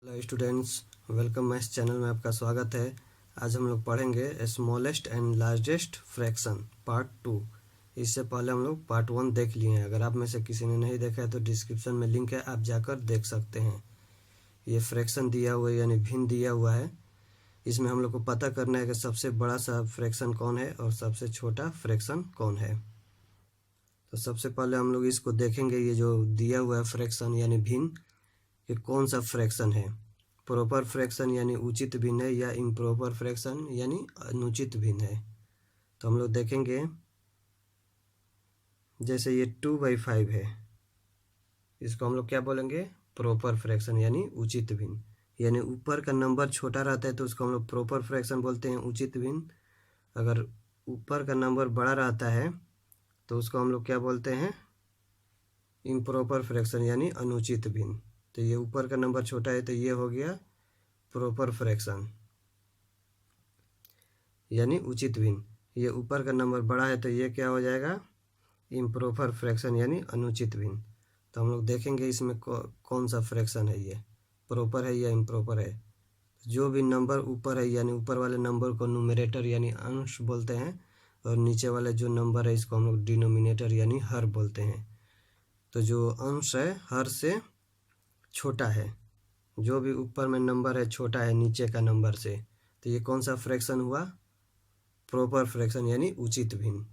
Hello students, welcome my channel में आपका स्वागत है। आज हम लोग पढ़ेंगे smallest and largest fraction part 2। इससे पहले हम लोग पार्ट 1 देख लिए हैं। अगर आप में से किसी ने नहीं देखा है तो डिस्क्रिप्शन में लिंक है, आप जाकर देख सकते हैं। ये फ्रैक्शन दिया हुआ है यानी भिन्न दिया हुआ है। इसमें हम लोग को पता करना है कि सबसे बड़ा सा फ्रैक्शन कौन है और सबसे छोटा फ्रैक्शन कौन है। तो सबसे पहले हम लोग इसको देखेंगे, ये जो दिया हुआ है फ्रैक्शन यानी भिन्न, कि कौन सा फ्रैक्शन है। प्रॉपर फ्रैक्शन यानी उचित भिन्न है या इम्प्रॉपर फ्रैक्शन यानी अनुचित भिन्न है। तो हम लोग देखेंगे, जैसे ये 2/5 है, इसको हम लोग क्या बोलेंगे, प्रॉपर फ्रैक्शन यानी उचित भिन्न। यानी ऊपर का नंबर छोटा रहता है तो उसको हम लोग प्रॉपर फ्रैक्शन बोलते हैं, उचित भिन्न। अगर ऊपर का नंबर बड़ा रहता है तो उसको हम लोग क्या बोलते हैं, इम्प्रॉपर फ्रैक्शन यानी अनुचित भिन्न। तो ये ऊपर का नंबर छोटा है तो ये हो गया प्रॉपर फ्रैक्शन यानी उचित भिन्न। ये ऊपर का नंबर बड़ा है तो ये क्या हो जाएगा, इम्प्रॉपर फ्रैक्शन यानी अनुचित भिन्न। तो हम लोग देखेंगे इसमें कौन सा फ्रैक्शन है, ये प्रॉपर है या इम्प्रॉपर है। जो भी नंबर ऊपर है यानी ऊपर वाले नंबर को न्यूमरेटर यानी अंश बोलते हैं, और नीचे वाले जो नंबर है इसको हम लोग डिनोमिनेटर यानी हर बोलते हैं। तो जो अंश है हर से छोटा है, जो भी ऊपर में नंबर है छोटा है नीचे का नंबर से, तो ये कौन सा फ्रैक्शन हुआ, प्रॉपर फ्रैक्शन यानी उचित भिन्न।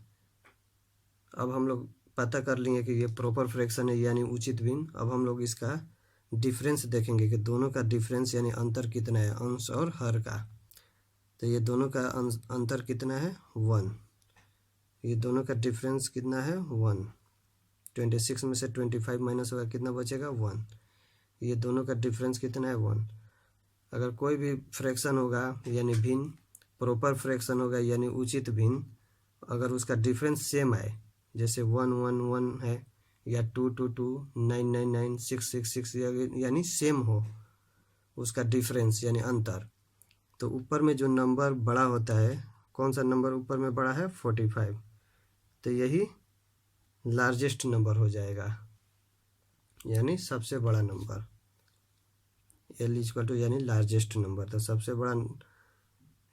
अब हम लोग पता कर लिए कि ये प्रॉपर फ्रैक्शन है यानी उचित भिन्न। अब हम लोग इसका डिफरेंस देखेंगे कि दोनों का डिफरेंस यानी अंतर कितना है, अंश और हर का। तो ये दोनों का अंतर कितना है, 1। ये दोनों का डिफरेंस कितना है, 1। 26 में से 25 माइनस होगा, कितना बचेगा, 1। ये दोनों का डिफरेंस कितना है, 1। अगर कोई भी फ्रैक्शन होगा यानी भिन्न, प्रॉपर फ्रैक्शन होगा यानी उचित भिन्न, अगर उसका डिफरेंस सेम आए, जैसे 1 1 1 है या 2 2 2 9 9 9 6 6 6 यानी सेम हो उसका डिफरेंस यानी अंतर, तो ऊपर में जो नंबर बड़ा होता है, कौन सा नंबर ऊपर में बड़ा है, 45, तो यही लार्जेस्ट नंबर हो जाएगा यानी सबसे बड़ा नंबर। L इक्वल टू यानी लार्जेस्ट नंबर, तो सबसे बड़ा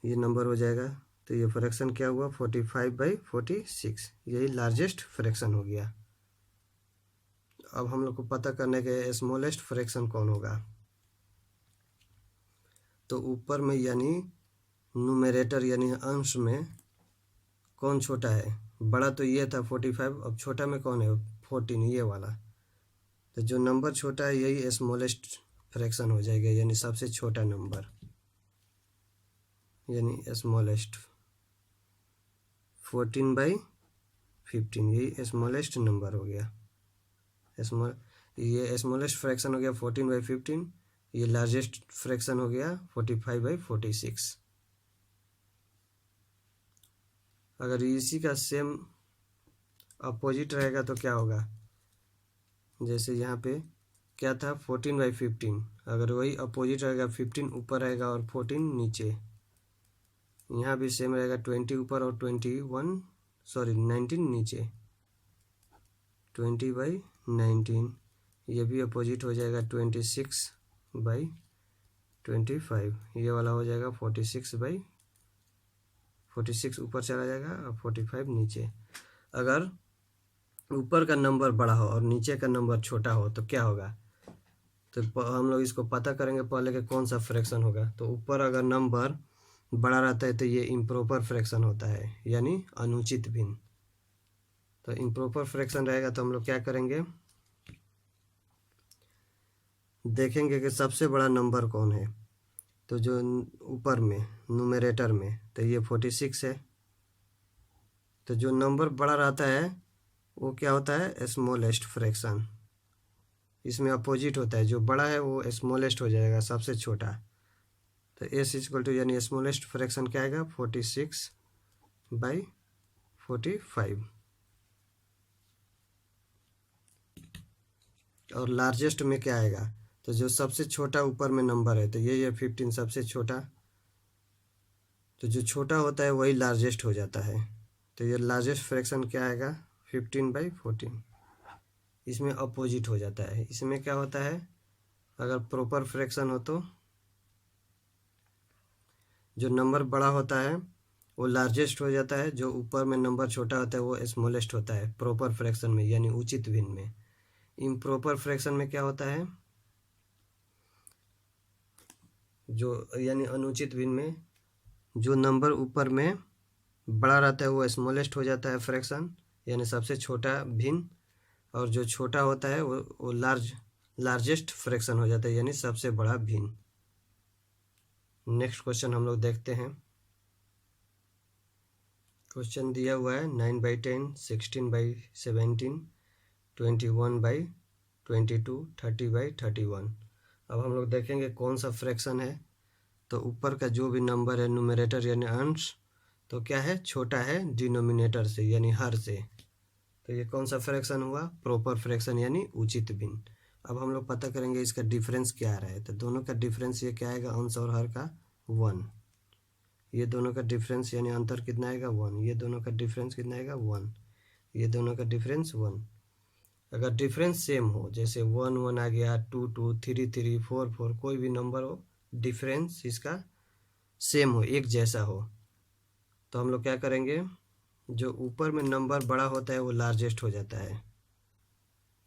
ये नंबर हो जाएगा। तो ये फ्रैक्शन क्या हुआ, 45/46, यही लार्जेस्ट फ्रैक्शन हो गया। अब हम लोग को पता करने के स्मॉलेस्ट फ्रैक्शन कौन होगा। तो ऊपर में यानी न्यूमरेटर यानी अंश में कौन छोटा है, बड़ा तो ये था 45, अब छोटा में कौन है, 14, ये वाला। तो जो नंबर छोटा है यही स्मॉलेस्ट फ्रैक्शन हो जाएगा यानी सबसे छोटा नंबर यानी स्मॉलेस्ट। 14/15 यही स्मॉलेस्ट नंबर हो गया। ये स्मॉलेस्ट फ्रैक्शन हो गया 14/15, ये लार्जेस्ट फ्रैक्शन हो गया 45/46। अगर इसी का सेम अपोजिट रहेगा तो क्या होगा, जैसे यहाँ पे क्या था 14/15, अगर वही अपोजिट रहेगा, 15 ऊपर रहेगा और 14 नीचे। यहाँ भी सेम रहेगा, 20 ऊपर और 19 नीचे, 20/19। ये भी अपोजिट हो जाएगा 26/25, ये वाला हो जाएगा 46 ऊपर चला जाएगा और 45 नीचे। अगर ऊपर का नंबर बड़ा हो और नीचे का नंबर छोटा हो तो क्या होगा, तो हम लोग इसको पता करेंगे पहले कि कौन सा फ्रैक्शन होगा। तो ऊपर अगर नंबर बड़ा रहता है तो ये इम्प्रॉपर फ्रैक्शन होता है यानी अनुचित भिन्न। तो इम्प्रॉपर फ्रैक्शन रहेगा तो हम लोग क्या करेंगे, देखेंगे कि सबसे बड़ा नंबर कौन है। तो जो ऊपर में न्यूमरेटर में, तो ये 46 है। तो जो नंबर बड़ा रहता है वो क्या होता है, स्मॉलेस्ट फ्रैक्शन। इसमें अपोजिट होता है, जो बड़ा है वो स्मॉलेस्ट हो जाएगा, सबसे छोटा। तो S इक्वल टू यानी स्मॉलेस्ट फ्रैक्शन क्या आएगा, 46/45। और लार्जेस्ट में क्या आएगा, तो जो सबसे छोटा ऊपर में नंबर है, तो ये 15 सबसे छोटा। तो जो छोटा होता है वही लार्जेस्ट हो जाता है। तो ये लार्जेस्ट फ्रैक्शन क्या आएगा, 15/14। इसमें अपोजिट हो जाता है, इसमें क्या होता है, अगर प्रॉपर फ्रैक्शन हो तो जो नंबर बड़ा होता है वो लार्जेस्ट हो जाता है, जो ऊपर में नंबर छोटा होता है वो स्मॉलेस्ट होता है प्रॉपर फ्रैक्शन में, यानी उचित भिन्न में। इम्प्रॉपर फ्रैक्शन में क्या होता है, जो यानी अनुचित भिन्न में जो नंबर ऊपर में बड़ा रहता है वो स्मॉलेस्ट हो जाता है फ्रैक्शन, यानी सबसे छोटा भिन्न, और जो छोटा होता है वो लार्जेस्ट फ्रैक्शन हो जाता है, यानी सबसे बड़ा भिन्न। नेक्स्ट क्वेश्चन हम लोग देखते हैं। क्वेश्चन दिया हुआ है 9/10, 16/17, 21/22, 30/31। अब हम लोग देखेंगे कौन सा फ्रैक्शन है। तो ऊपर का जो भी नंबर है न्यूमरेटर यानी अंश, तो क्या है, छोटा है डिनोमिनेटर से यानी हर से। तो ये कौन सा फ्रैक्शन हुआ, प्रॉपर फ्रैक्शन यानी उचित भिन्न। अब हम लोग पता करेंगे इसका डिफरेंस क्या आ रहा है। तो दोनों का डिफरेंस ये क्या आएगा, अंश और हर का 1। ये दोनों का डिफरेंस यानी अंतर कितना आएगा 1। ये दोनों का डिफरेंस कितना आएगा 1। ये दोनों का डिफरेंस 1। अगर डिफरेंस सेम हो, जैसे 1 1 आ गया, 2 2, 3 3, 4 4, कोई भी नंबर हो, डिफरेंस इसका सेम हो, एक जैसा हो, तो हम लोग क्या करेंगे, जो ऊपर में नंबर बड़ा होता है वो लार्जेस्ट हो जाता है।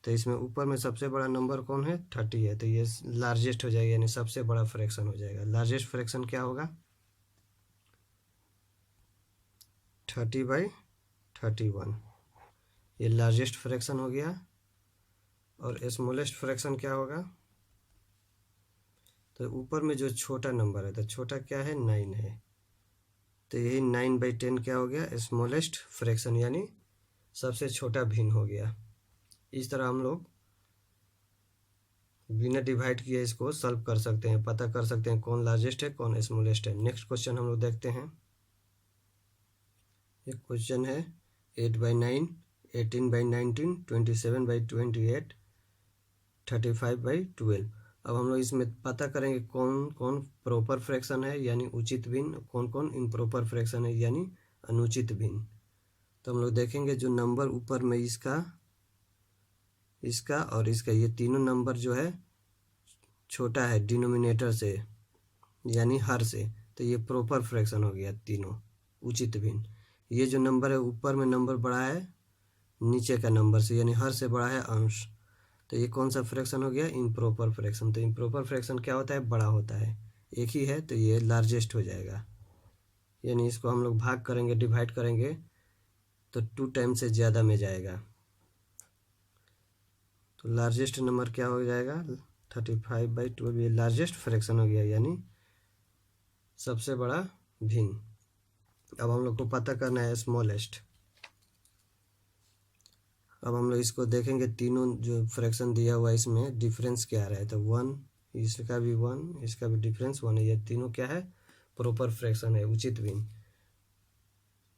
तो इसमें ऊपर में सबसे बड़ा नंबर कौन है, 30 है, तो ये लार्जेस्ट हो जाएगा, यानी सबसे बड़ा फ्रैक्शन हो जाएगा। लार्जेस्ट फ्रैक्शन क्या होगा, 30/31, ये लार्जेस्ट फ्रैक्शन हो गया। और स्मॉलेस्ट फ्रैक्शन क्या होगा, तो ऊपर में जो छोटा नंबर है, तो छोटा क्या है, 9 है, तो यही 9/10 क्या हो गया, स्मॉलेस्ट फ्रैक्शन यानी सबसे छोटा भिन्न हो गया। इस तरह हम लोग बिना डिवाइड किए इसको सॉल्व कर सकते हैं, पता कर सकते हैं कौन लार्जेस्ट है कौन स्मॉलेस्ट है। नेक्स्ट क्वेश्चन हम लोग देखते हैं। एक क्वेश्चन है 8/9, 18/19, 27/28, 35/12। अब हम लोग इसमें पता करेंगे कौन कौन प्रॉपर फ्रैक्शन है यानी उचित भिन्न, कौन कौन इम्प्रॉपर फ्रैक्शन है यानी अनुचित भिन्न। तो हम लोग देखेंगे जो नंबर ऊपर में इसका और इसका, ये तीनों नंबर जो है छोटा है डिनोमिनेटर से यानी हर से, तो ये प्रॉपर फ्रैक्शन हो गया तीनों उचित भिन्न। ये जो नंबर है ऊपर में नंबर बड़ा है नीचे का नंबर से यानी हर से बड़ा है अंश, तो ये कौन सा फ्रैक्शन हो गया, इम्प्रॉपर फ्रैक्शन। तो इम्प्रॉपर फ्रैक्शन क्या होता है, बड़ा होता है, एक ही है, तो ये लार्जेस्ट हो जाएगा, यानी इसको हम लोग भाग करेंगे, डिवाइड करेंगे तो 2 टाइम से ज़्यादा में जाएगा। तो लार्जेस्ट नंबर क्या हो जाएगा, 35/12, ये लार्जेस्ट फ्रैक्शन हो गया यानी सबसे बड़ा भिन्न। अब हम लोग को पता करना है स्मॉलेस्ट। अब हम लोग इसको देखेंगे, तीनों जो फ्रैक्शन दिया हुआ है इसमें डिफरेंस क्या आ रहा है। तो 1, इसका भी 1, इसका भी डिफरेंस 1 है, ये तीनों क्या है, प्रॉपर फ्रैक्शन है, उचित भिन्न।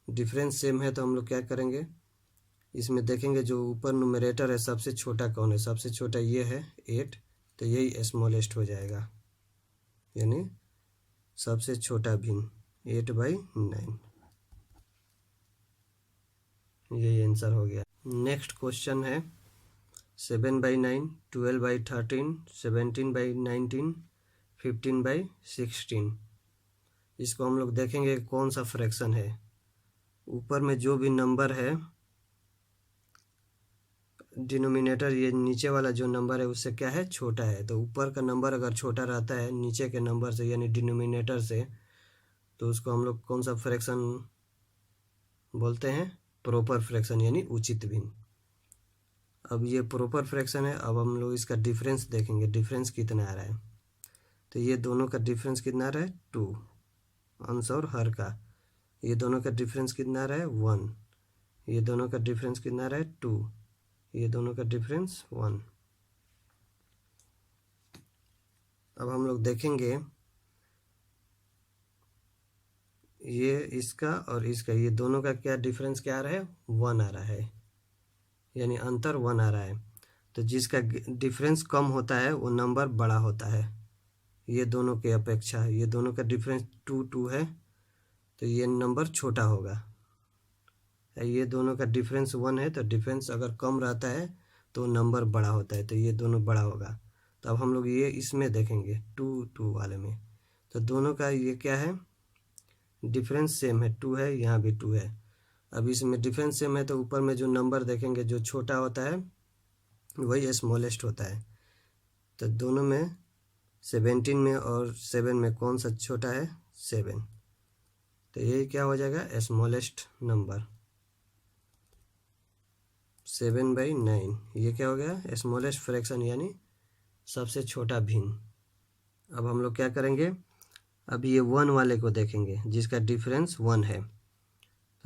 डिफरेंस सेम है तो हम लोग क्या करेंगे, इसमें देखेंगे जो ऊपर न्यूमरेटर है सबसे छोटा कौन है, सबसे छोटा ये है 8, तो यही स्मॉलेस्ट हो जाएगा, यानी सबसे छोटा भिन्न 8/9, यही आंसर हो गया। नेक्स्ट क्वेश्चन है 7/9, 12/13, 17/19, 15/16। इसको हम लोग देखेंगे कौन सा फ्रैक्शन है। ऊपर में जो भी नंबर है डिनोमिनेटर, ये नीचे वाला जो नंबर है उससे क्या है, छोटा है। तो ऊपर का नंबर अगर छोटा रहता है नीचे के नंबर से यानी डिनोमिनेटर से, तो उसको हम लोग कौन सा फ्रैक्शन बोलते हैं, प्रॉपर फ्रैक्शन यानी उचित भिन्न। अब ये प्रॉपर फ्रैक्शन है, अब हम लोग इसका डिफरेंस देखेंगे, डिफरेंस कितना आ रहा है। तो ये दोनों का डिफरेंस कितना आ रहा है, 2, अंश और हर का। ये दोनों का डिफरेंस कितना आ रहा है, 1। ये दोनों का डिफरेंस कितना आ रहा है, 2। ये दोनों का डिफरेंस 1। अब हम लोग देखेंगे ये इसका और इसका, ये दोनों का क्या डिफरेंस क्या आ रहा है, 1 आ रहा है, यानी अंतर 1 आ रहा है। तो जिसका डिफरेंस कम होता है वो नंबर बड़ा होता है, ये दोनों के अपेक्षा। ये दोनों का डिफरेंस 2 2 है, तो ये नंबर छोटा होगा। ये दोनों का डिफरेंस 1 है, तो डिफरेंस अगर कम रहता है तो नंबर बड़ा होता है, तो ये दोनों बड़ा होगा। तो अब हम लोग ये इसमें देखेंगे 2 वाले में। तो दोनों का ये क्या है, डिफरेंस सेम है, 2 है, यहाँ भी 2 है। अब इसमें डिफरेंस सेम है तो ऊपर में जो नंबर देखेंगे जो छोटा होता है वही स्मॉलेस्ट होता है। तो दोनों में 17 में और 7 में कौन सा छोटा है, 7। तो ये क्या हो जाएगा, स्मॉलेस्ट नंबर 7/9। ये क्या हो गया, स्मॉलेस्ट फ्रैक्शन यानी सबसे छोटा भिन्न। अब हम लोग क्या करेंगे, अब ये 1 वाले को देखेंगे जिसका डिफरेंस 1 है।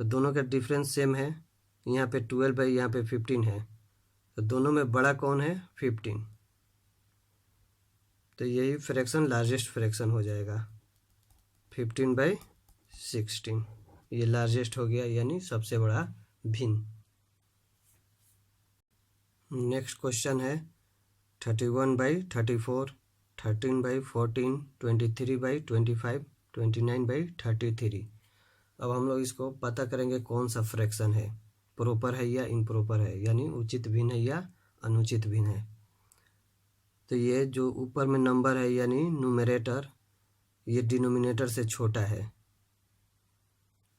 तो दोनों का डिफरेंस सेम है, यहाँ पे 12 है, यहाँ पे 15 है। तो दोनों में बड़ा कौन है, 15। तो यही फ्रैक्शन लार्जेस्ट फ्रैक्शन हो जाएगा, 15/16। ये लार्जेस्ट हो गया यानी सबसे बड़ा भिन्न। नेक्स्ट क्वेश्चन है 31/34, 13/14, 23/25, 29/33। अब हम लोग इसको पता करेंगे कौन सा फ्रैक्शन है, प्रॉपर है या इम्प्रॉपर है, यानी उचित भिन्न है या अनुचित भिन्न है। तो ये जो ऊपर में नंबर है यानी न्यूमरेटर, ये डिनोमिनेटर से छोटा है।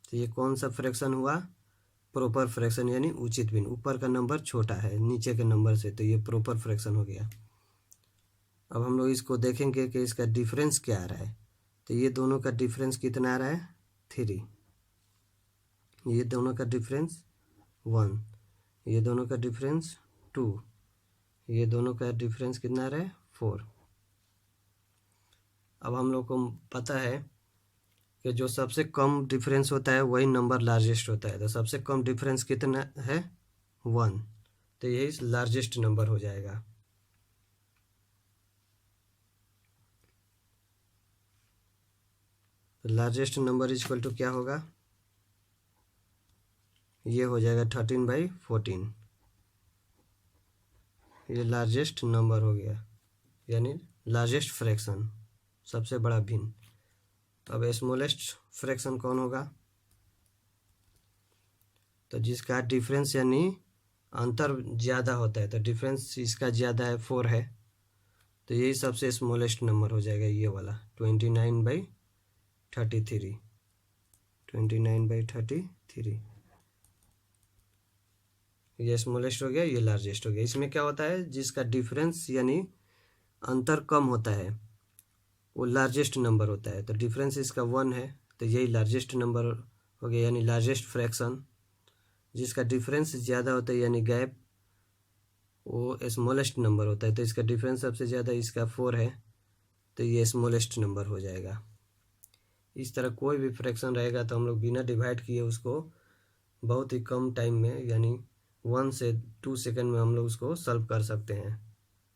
तो ये कौन सा फ्रैक्शन हुआ, प्रॉपर फ्रैक्शन यानी उचित भिन्न। ऊपर का नंबर छोटा है नीचे के नंबर से, तो ये प्रॉपर फ्रैक्शन हो गया। अब हम लोग इसको देखेंगे कि इसका डिफरेंस क्या आ रहा है। तो ये दोनों का डिफरेंस कितना आ रहा है, 3। ये दोनों का डिफरेंस 1, ये दोनों का डिफरेंस 2, ये दोनों का डिफरेंस कितना आ रहा है, 4। अब हम लोग को पता है कि जो सबसे कम डिफरेंस होता है वही नंबर लार्जेस्ट होता है। तो सबसे कम डिफरेंस कितना है, 1। तो यही लार्जेस्ट नंबर हो जाएगा। तो लार्जेस्ट नंबर इक्वल टू क्या होगा, ये हो जाएगा 13/14। ये लार्जेस्ट नंबर हो गया यानी लार्जेस्ट फ्रैक्शन, सबसे बड़ा भिन्न। अब स्मॉलेस्ट फ्रैक्शन कौन होगा, तो जिसका डिफरेंस यानी अंतर ज़्यादा होता है। तो डिफरेंस इसका ज़्यादा है, 4 है। तो यही सबसे स्मॉलेस्ट नंबर हो जाएगा, ये वाला 29/33, 29/33। ये स्मॉलेस्ट हो गया, ये लार्जेस्ट हो गया। इसमें क्या होता है, जिसका डिफरेंस यानी अंतर कम होता है वो लार्जेस्ट नंबर होता है। तो डिफरेंस इसका 1 है, तो यही लार्जेस्ट नंबर हो गया यानी लार्जेस्ट फ्रैक्शन। जिसका डिफरेंस ज़्यादा होता है यानी गैप, वो स्मॉलेस्ट नंबर होता है। तो इसका डिफरेंस सबसे ज़्यादा इसका 4 है, तो ये स्मॉलेस्ट नंबर हो जाएगा। इस तरह कोई भी फ्रैक्शन रहेगा तो हम लोग बिना डिवाइड किए उसको बहुत ही कम टाइम में यानी 1 से 2 सेकंड में हम लोग उसको सॉल्व कर सकते हैं।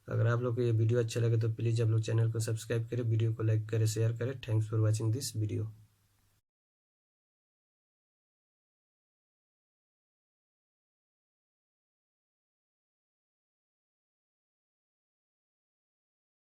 अगर आप लोग को ये वीडियो अच्छा लगे तो प्लीज़ आप लोग चैनल को सब्सक्राइब करें, वीडियो को लाइक करें, शेयर करें। Thanks for watching this video.